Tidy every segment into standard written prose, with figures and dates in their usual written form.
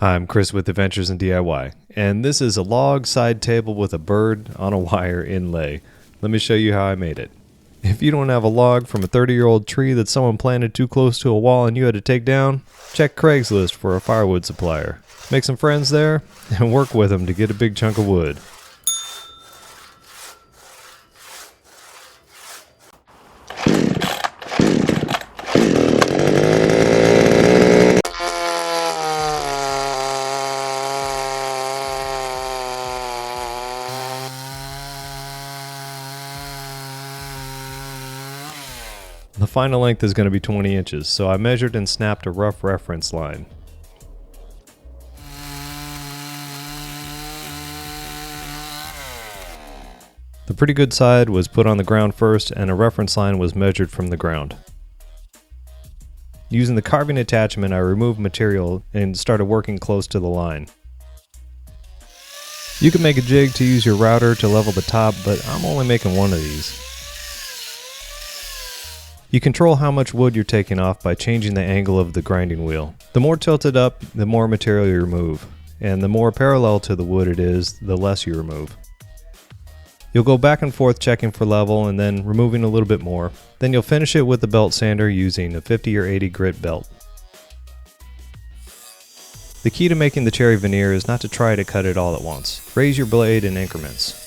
I'm Chris with Adventures in DIY, and this is a log side table with a bird on a wire inlay. Let me show you how I made it. If you don't have a log from a 30-year-old tree that someone planted too close to a wall and you had to take down, check Craigslist for a firewood supplier. Make some friends there and work with them to get a big chunk of wood. The final length is going to be 20 inches, so I measured and snapped a rough reference line. The pretty good side was put on the ground first, and a reference line was measured from the ground. Using the carving attachment, I removed material and started working close to the line. You can make a jig to use your router to level the top, but I'm only making one of these. You control how much wood you're taking off by changing the angle of the grinding wheel. The more tilted up, the more material you remove, and the more parallel to the wood it is, the less you remove. You'll go back and forth checking for level and then removing a little bit more. Then you'll finish it with a belt sander using a 50 or 80 grit belt. The key to making the cherry veneer is not to try to cut it all at once. Raise your blade in increments.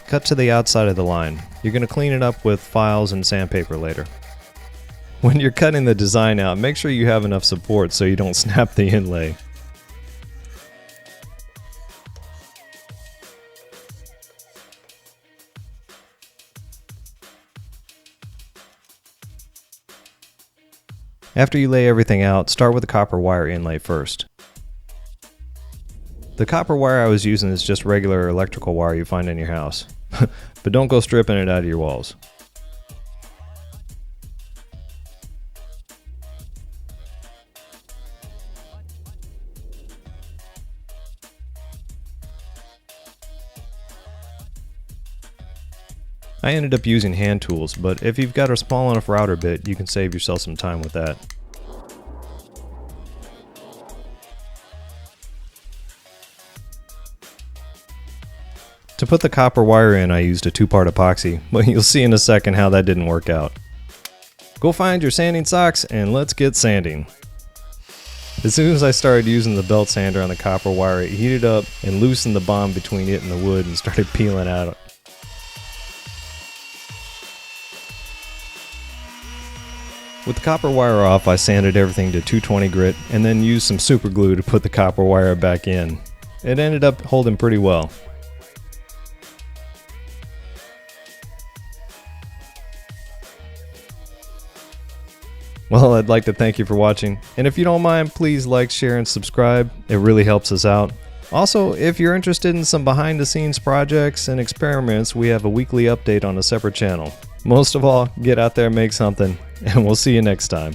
Cut to the outside of the line. You're going to clean it up with files and sandpaper later. When you're cutting the design out, make sure you have enough support so you don't snap the inlay. After you lay everything out, start with the copper wire inlay first. The copper wire I was using is just regular electrical wire you find in your house. But don't go stripping it out of your walls. I ended up using hand tools, but if you've got a small enough router bit, you can save yourself some time with that. To put the copper wire in, I used a 2-part epoxy, but you'll see in a second how that didn't work out. Go find your sanding socks and let's get sanding. As soon as I started using the belt sander on the copper wire, it heated up and loosened the bond between it and the wood and started peeling out. With the copper wire off, I sanded everything to 220 grit and then used some super glue to put the copper wire back in. It ended up holding pretty well. Well, I'd like to thank you for watching, and if you don't mind, please like, share, and subscribe. It really helps us out. Also, if you're interested in some behind-the-scenes projects and experiments, we have a weekly update on a separate channel. Most of all, get out there and make something, and we'll see you next time.